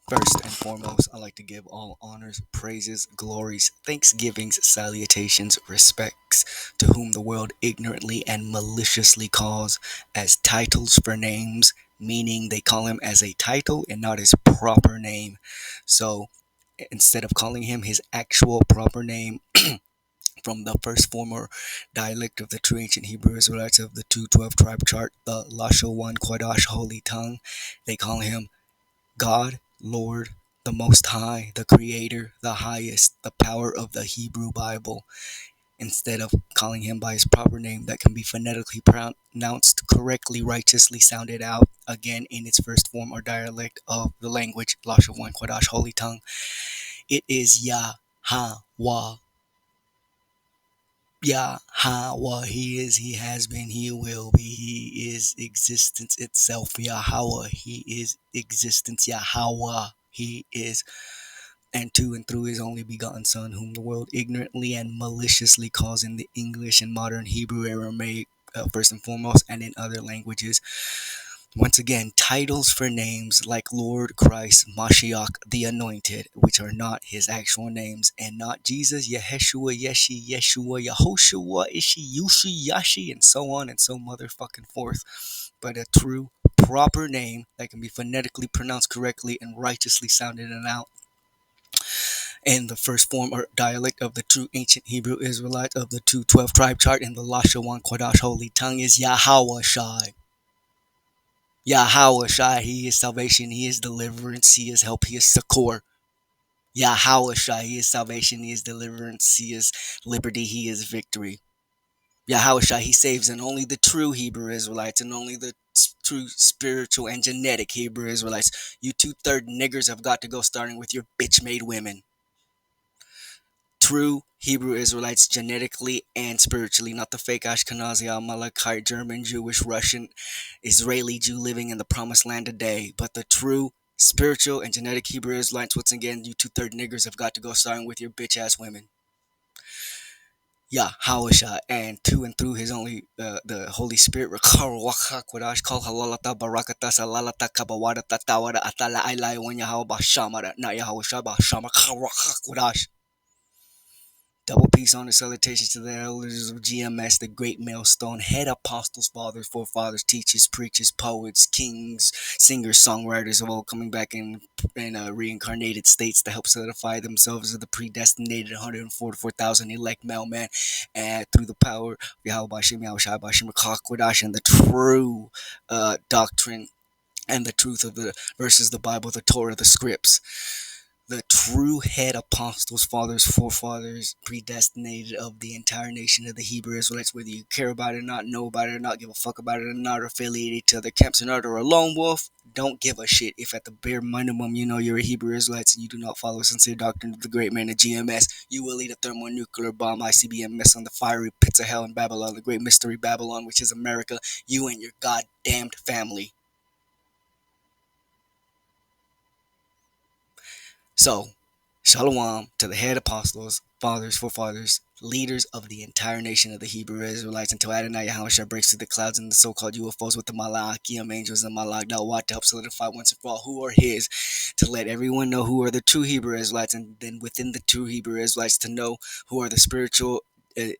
First and foremost, I like to give all honors, praises, glories, thanksgivings, salutations, respects to whom the world ignorantly and maliciously calls as titles for names, meaning they call him as a title and not his proper name. So instead of calling him his actual proper name, from the first former dialect of the true ancient Hebrew Israelites of the 212 tribe chart, the YaHaWaH Quadash Holy Tongue, they call him God, Lord, the Most High, the Creator, the Highest, the power of the Hebrew Bible, instead of calling him by his proper name that can be phonetically pronounced correctly, righteously sounded out, again in its first form or dialect of the language, YaHaWaH Quadash Holy Tongue. It is YaHaWaH. YaHaWaH. He is, he has been, he will be, he is existence itself. YaHaWaH. He is existence. YaHaWaH. He is, and to and through his only begotten Son, whom the world ignorantly and maliciously calls in the English and modern Hebrew, Aramaic, first and foremost, and in other languages. Once again, titles for names like Lord, Christ, Mashiach, the Anointed, which are not his actual names, and not Jesus, Yeshua, Yeshi, Yeshua, Yahoshua, Ishi, Yushi, Yashi, and so on and so motherfucking forth. But a true, proper name that can be phonetically pronounced correctly and righteously sounded and out in the first form or dialect of the true ancient Hebrew Israelite of the 212 tribe chart in the YaHaWaH Quadash Holy Tongue is YaHaWaH. YaHaWaH, he is salvation, he is deliverance, he is help, he is succor. YaHaWaH, he is salvation, he is deliverance, he is liberty, he is victory. YaHaWaH, he saves, and only the true Hebrew Israelites and only the true spiritual and genetic Hebrew Israelites. You 2/3 niggers have got to go, starting with your bitch-made women. True Hebrew Israelites, genetically and spiritually, not the fake Ashkenazi, Amalekite, German, Jewish, Russian, Israeli Jew living in the promised land today, but the true spiritual and genetic Hebrew Israelites. Once again, you 2/3 niggers have got to go, starting with your bitch ass women. YaHaWaH, and to and through his only the Holy Spirit, YaHaWaH Quadash, Kal Halalata Barakata Salalata Kabawada Tatawada Atala Ilai when YaHaWaH Shamara, not YaHaWaH Shama Quadash. Double peace, honor, salutations to the elders of GMS, the great millstone, head apostles, fathers, forefathers, teachers, preachers, poets, kings, singers, songwriters of all coming back in reincarnated states to help solidify themselves as the predestinated 144,000 elect mailman, and through the power of YaHaWaH Shem, YaHaWaH Bashim, Kwadash, and the true doctrine and the truth of the verses, the Bible, the Torah, the scripts. The true head apostles, fathers, forefathers, predestinated of the entire nation of the Hebrew Israelites, whether you care about it or not, know about it or not, give a fuck about it or not, or affiliated to other camps or not, or a lone wolf, don't give a shit if at the bare minimum you know you're a Hebrew Israelite and you do not follow sincere doctrine of the great man of GMS. You will eat a thermonuclear bomb, ICBM mess on the fiery pits of hell in Babylon, the great mystery Babylon, which is America, you and your goddamned family. So, Shalom to the head apostles, fathers, forefathers, leaders of the entire nation of the Hebrew Israelites, until Adonai YaHaWaH breaks through the clouds and the so-called UFOs with the Malachiim angels and Malach Dawat to help solidify once and for all who are his, to let everyone know who are the true Hebrew Israelites, and then within the true Hebrew Israelites to know who are the spiritual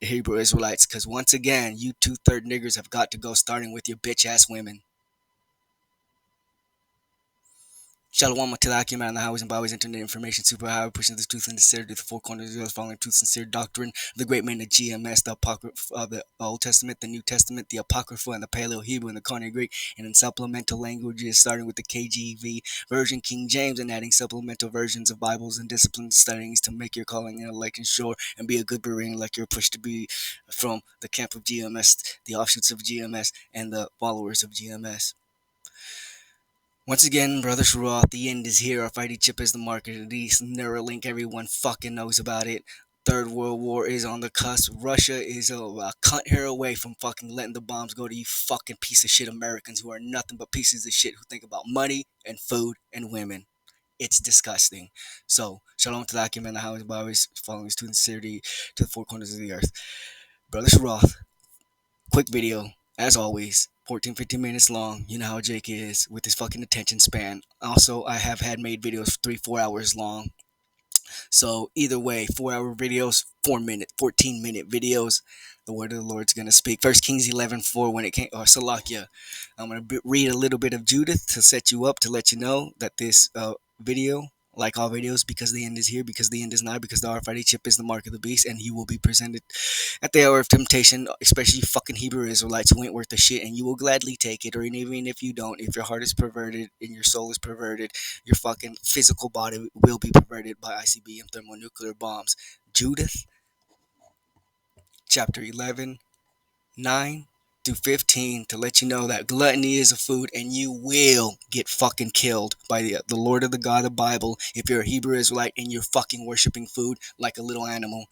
Hebrew Israelites. Because once again, you 2/3 niggers have got to go, starting with your bitch-ass women. Shalom Matilaki, man, the highways and byways, internet information, superhighway, pushing this truth and sincerity to the four corners of the earth, following truth, sincere doctrine, the great man of GMS, the Apocrypha of the Old Testament, the New Testament, the Apocrypha, and the Paleo Hebrew, and the Koine Greek, and in supplemental languages, starting with the KJV version, King James, and adding supplemental versions of Bibles and discipline studies to make your calling and election sure, and be a good Berean like you're pushed to be from the camp of GMS, the offshoots of GMS, and the followers of GMS. Once again, Brother Shroff, the end is here. Our fighting chip is the market of these. Neuralink, everyone fucking knows about it. Third World War is on the cusp. Russia is a cunt hair away from fucking letting the bombs go to you fucking piece of shit Americans who are nothing but pieces of shit who think about money and food and women. It's disgusting. So, shalom to the Akim, the highways, byways, following his truth and sincerity to the four corners of the earth. Brother Shroff, quick video, as always. 14, 15 minutes long. You know how Jake is with his fucking attention span. Also, I have had made videos 3-4 hours long. So either way, 4 hour videos, 4 minute, 14 minute videos. The word of the Lord's gonna speak. First Kings 11:4. When it came, or Salakia, I'm gonna read a little bit of Judith to set you up to let you know that this video, like all videos, because the end is here, because the end is nigh, because the RFID chip is the mark of the beast, and he will be presented at the hour of temptation, especially you fucking Hebrew Israelites who ain't worth the shit, and you will gladly take it, or even if you don't, if your heart is perverted and your soul is perverted, your fucking physical body will be perverted by ICBM thermonuclear bombs. Judith, chapter 11, 9 through 15, to let you know that gluttony is a food and you will get fucking killed by the Lord of the God of the Bible if you're a Hebrew Israelite and you're fucking worshiping food like a little animal.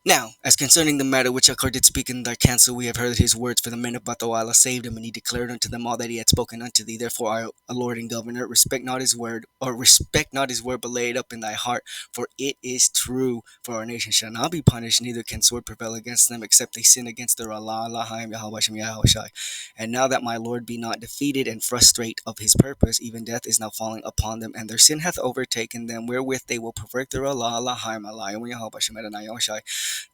Now, as concerning the matter which Achor did speak in thy council, we have heard his words, for the men of Batoala saved him, and he declared unto them all that he had spoken unto thee. Therefore, our Lord and Governor, respect not his word, but lay it up in thy heart, for it is true. For our nation shall not be punished, neither can sword prevail against them, except they sin against their Allah, Elohim, YaHaWaH, YaHaWaH. And now that my Lord be not defeated and frustrate of his purpose, even death is now falling upon them, and their sin hath overtaken them, wherewith they will pervert their Allah, Elohim, YaHaWaH,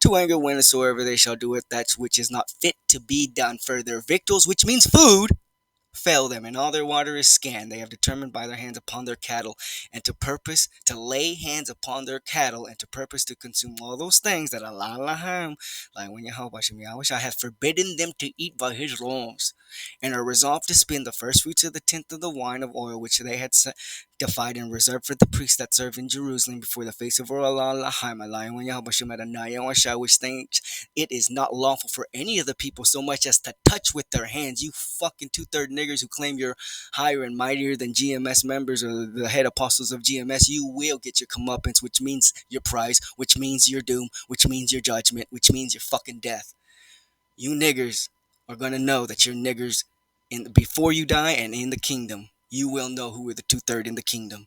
to anger whensoever they shall do it, that which is not fit to be done. For their victuals, which means food, fail them, and all their water is scant. They have determined by their hands upon their cattle, and to purpose to lay hands upon their cattle, and to purpose to consume all those things that Allah, like when YaHaWaH have forbidden them to eat by his laws, and are resolved to spend the first fruits of the tenth of the wine of oil which they had sanctified and reserved for the priests that serve in Jerusalem before the face of our Allah, which thinks it is not lawful for any of the people so much as to touch with their hands. You fucking two-third niggers who claim you're higher and mightier than GMS members or the head apostles of GMS, you will get your comeuppance, which means your prize, which means your doom, which means your judgment, which means your fucking death. You niggers are gonna know that you're niggers before you die, and in the kingdom. You will know who are the two-third in the kingdom.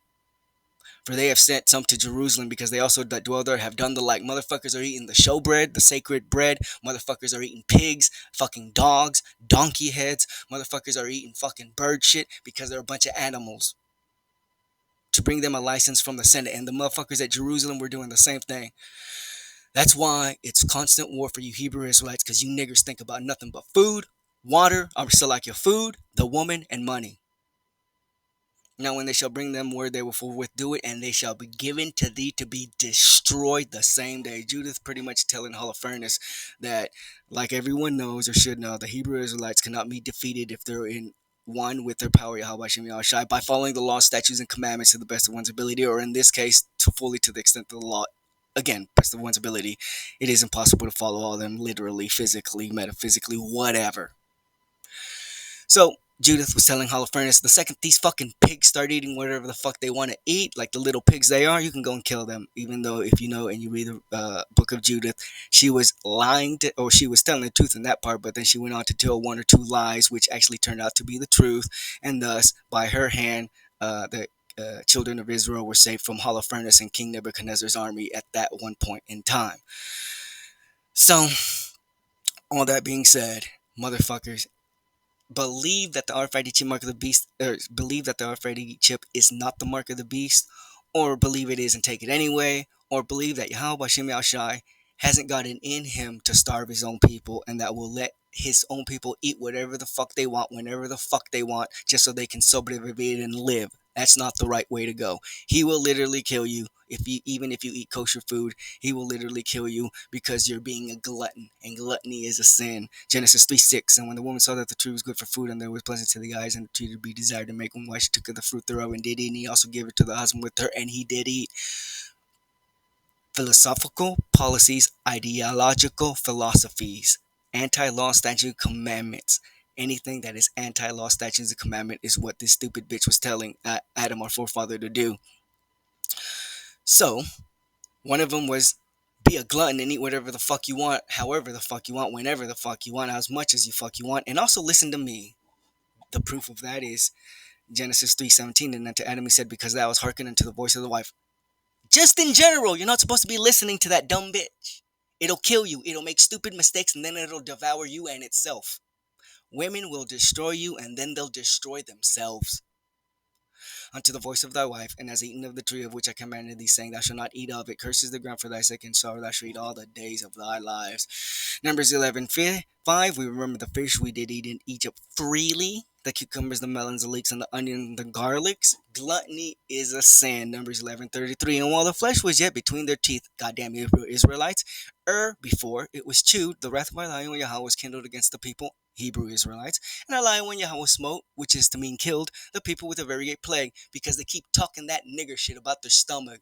For they have sent some to Jerusalem, because they also that dwell there have done the like. Motherfuckers are eating the showbread, the sacred bread. Motherfuckers are eating pigs, fucking dogs, donkey heads. Motherfuckers are eating fucking bird shit because they're a bunch of animals. To bring them a license from the Senate. And the motherfuckers at Jerusalem were doing the same thing. That's why it's constant war for you Hebrew Israelites, because you niggers think about nothing but food, water, I'm still like your food, the woman, and money. Now when they shall bring them word, they will forthwith do it, and they shall be given to thee to be destroyed the same day. Judith pretty much telling Holofernes that, like everyone knows or should know, the Hebrew Israelites cannot be defeated if they're in one with their power, YaHaWaH, by following the law, statutes, and commandments to the best of one's ability, or in this case, to the extent of the law. Again, best of one's ability. It is impossible to follow all of them literally, physically, metaphysically, whatever. So Judith was telling Holofernes, the second these fucking pigs start eating whatever the fuck they want to eat, like the little pigs they are, you can go and kill them. Even though, if you know and you read the book of Judith, she was lying to, or she was telling the truth in that part, but then she went on to tell one or two lies, which actually turned out to be the truth, and thus, by her hand, the children of Israel were saved from Holofernes and King Nebuchadnezzar's army at that one point in time. So, all that being said, motherfuckers, believe that the RFID chip mark of the beast, or believe that the RFID chip is not the mark of the beast, or believe it is and take it anyway, or believe that YaHaWaH hasn't gotten in him to starve his own people, and that will let his own people eat whatever the fuck they want, whenever the fuck they want, just so they can survive and live. That's not the right way to go. He will literally kill you even if you eat kosher food. He will literally kill you because you're being a glutton, and gluttony is a sin. Genesis 3:6. And when the woman saw that the tree was good for food, and that it was pleasant to the eyes, and the tree to be desired to make one wise, she took of the fruit thereof and did eat, and he also gave it to the husband with her, and he did eat. Philosophical policies, ideological philosophies, anti-law, statute, commandments. Anything that is anti-law, statutes, and commandment is what this stupid bitch was telling Adam, our forefather, to do. So, one of them was be a glutton and eat whatever the fuck you want, however the fuck you want, whenever the fuck you want, as much as you fuck you want, and also listen to me. The proof of that is Genesis 3:17, and unto Adam he said, because thou hast hearkened unto the voice of the wife. Just in general, you're not supposed to be listening to that dumb bitch. It'll kill you. It'll make stupid mistakes, and then it'll devour you and itself. Women will destroy you, and then they'll destroy themselves. Unto the voice of thy wife, and has eaten of the tree of which I commanded thee, saying, Thou shalt not eat of it. Curses the ground for thy sake, and sorrow thou shalt eat all the days of thy lives. Numbers 11:5. We remember the fish we did eat in Egypt freely. The cucumbers, the melons, the leeks, and the onions, the garlics. Gluttony is a sin. Numbers 11:33. And while the flesh was yet between their teeth, goddamn Hebrew Israelites, before it was chewed, the wrath of my lion YaHaWaH was kindled against the people, Hebrew Israelites. And a lion when YaHaWaH smote, which is to mean killed, the people with a very great plague, because they keep talking that nigger shit about their stomach.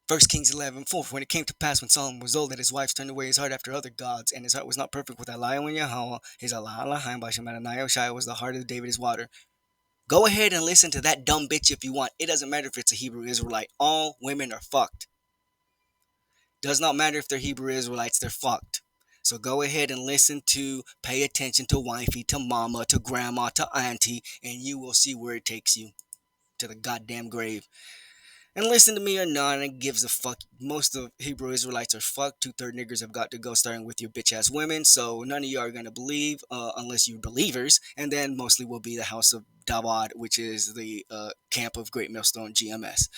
1 Kings 11:4. When it came to pass when Solomon was old that his wives turned away his heart after other gods, and his heart was not perfect with Eliah and YaHaWaH, his YaHaWaH by Shemaiah was the heart of David his water. Go ahead and listen to that dumb bitch if you want. It doesn't matter if it's a Hebrew Israelite. All women are fucked. Does not matter if they're Hebrew Israelites, they're fucked. So go ahead and listen to, pay attention to wifey, to mama, to grandma, to auntie, and you will see where it takes you. To the goddamn grave. And listen to me or not, it gives a fuck. Most of Hebrew Israelites are fucked. 2/3 niggers have got to go, starting with your bitch ass women. So none of you are gonna believe, unless you're believers. And then mostly will be the house of Dawad, which is the camp of Great Millstone GMS.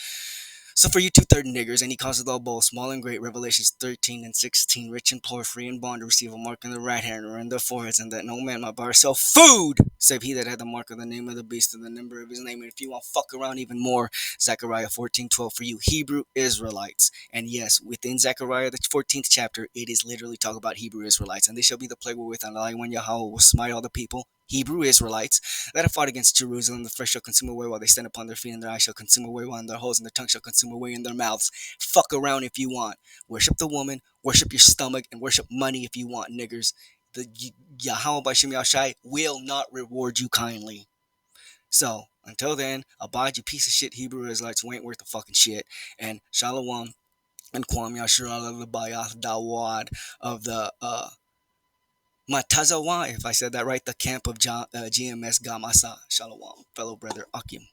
So for you 2/3 niggers, and he causes all both small and great, Revelations 13:16, rich and poor, free and bond, to receive a mark in the right hand or in their foreheads, and that no man might buy or sell food, save he that had the mark of the name of the beast and the number of his name. And if you want to fuck around even more, Zechariah 14:12 for you Hebrew Israelites. And yes, within Zechariah the 14th chapter, it is literally talking about Hebrew Israelites. And they shall be the plague wherewith and when YaHaWaH will smite all the people, Hebrew Israelites, that have fought against Jerusalem. The flesh shall consume away while they stand upon their feet, and their eyes shall consume away while in their holes, and their tongue shall consume away in their mouths. Fuck around if you want. Worship the woman, worship your stomach, and worship money if you want, niggers. The YaHaWaH by Shem Yahshai will not reward you kindly. So, until then, abide, you piece of shit Hebrew Israelites who ain't worth a fucking shit. And Shalom and Kwam Yashar the Bayath Dawad of the Matazawa, if I said that right, the camp of GMS Gamasa. Shalom, fellow brother Akim.